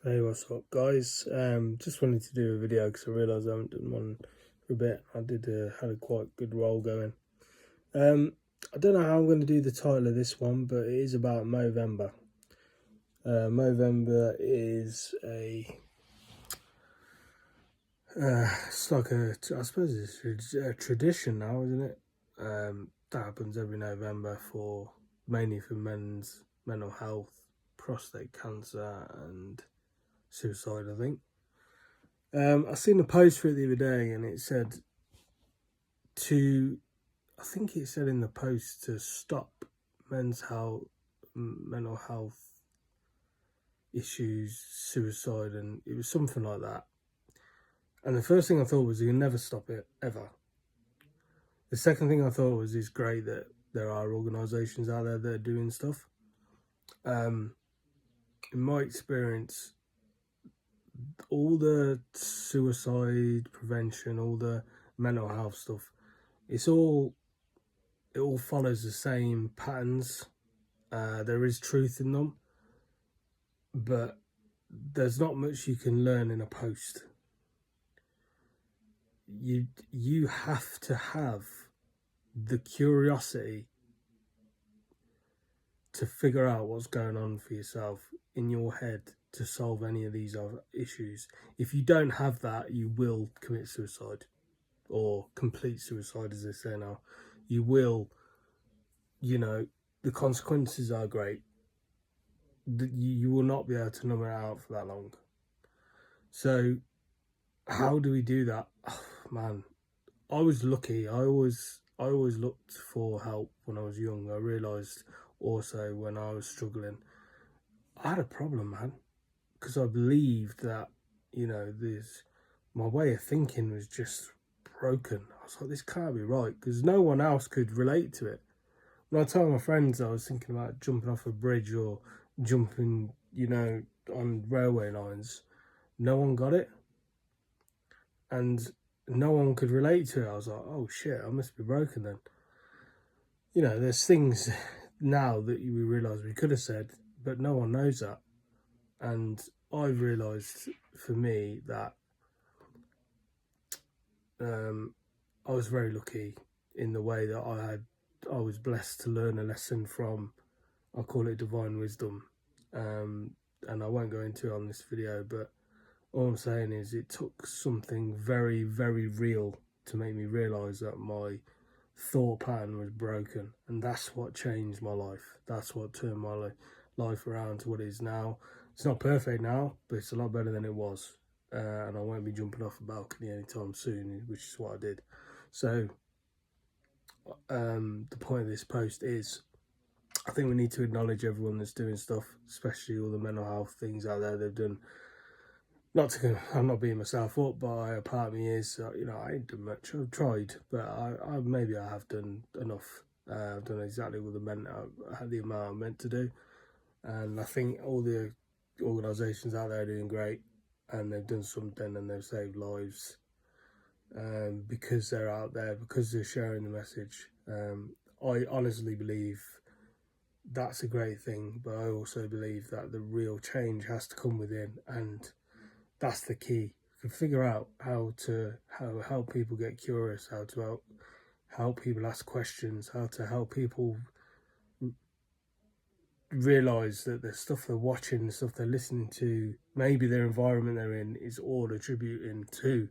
Hey, what's up, guys? Just wanted to do a video because I realised I haven't done one for a bit. I had a quite good roll going. I don't know how I'm going to do the title of this one, but it is about Movember. Movember is it's like I suppose it's a tradition now, isn't it? That happens every November mainly for men's mental health, prostate cancer, and suicide, I think. I seen a post for it the other day, and it said I think it said in the post to stop mental health issues, suicide, and it was something like that. And the first thing I thought was, you can never stop it, ever. The second thing I thought was, it's great that there are organisations out there that are doing stuff. In my experience, all the suicide prevention, all the mental health stuff, it all follows the same patterns. There is truth in them, but there's not much you can learn in a post. You have to have the curiosity to figure out what's going on for yourself in your head to solve any of these other issues. If you don't have that, you will commit suicide, or complete suicide, as they say now. You will, the consequences are great. You will not be able to number it out for that long. So how do we do that? Oh, man, I was lucky. I always looked for help when I was young. I realised also when I was struggling, I had a problem, man, because I believed that, my way of thinking was just broken. I was like, this can't be right, because no one else could relate to it. When I told my friends I was thinking about jumping off a bridge or jumping, on railway lines, no one got it. And no one could relate to it. I was like, oh shit, I must be broken then. There's things now that we realise we could have said, but no one knows that. And I've realised for me that I was very lucky in the way that I was blessed to learn a lesson from, I call it divine wisdom. And I won't go into it on this video, but all I'm saying is it took something very, very real to make me realise that my thought pattern was broken. And that's what changed my life. That's what turned my life around to what it is now. It's not perfect now, but it's a lot better than it was. And I won't be jumping off a balcony anytime soon, which is what I did. So the point of this post is, I think we need to acknowledge everyone that's doing stuff, especially all the mental health things out there they've done. I'm not beating myself up, but a part of me is, I ain't done much. I've tried, but maybe I have done enough. I've done exactly what the amount I'm meant to do. And I think all the organisations out there are doing great, and they've done something and they've saved lives because they're out there, because they're sharing the message. I honestly believe that's a great thing, but I also believe that the real change has to come within, and that's the key. You can figure out how to help people get curious, how to help people ask questions, how to help people realise that the stuff they're watching, the stuff they're listening to, maybe their environment they're in, is all attributing to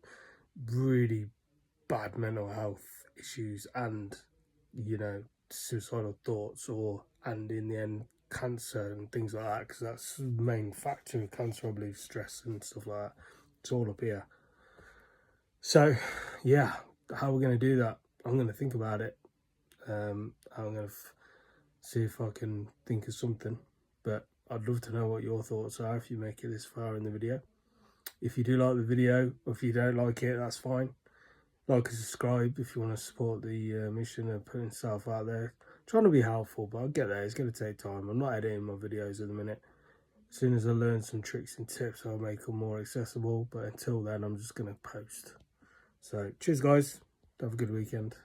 really bad mental health issues and, suicidal thoughts, and in the end, cancer and things like that, because that's the main factor of cancer, I believe, stress and stuff like that. It's all up here. So, yeah, how are we going to do that? I'm going to think about it. I'm going to see if I can think of something, but I'd love to know what your thoughts are if you make it this far in the video. If you do like the video, or if you don't like it, that's fine. Like and subscribe if you want to support the mission of putting stuff out there. Trying to be helpful, but I'll get there. It's going to take time. I'm not editing my videos at the minute. As soon as I learn some tricks and tips, I'll make them more accessible. But until then, I'm just going to post. So, cheers, guys. Have a good weekend.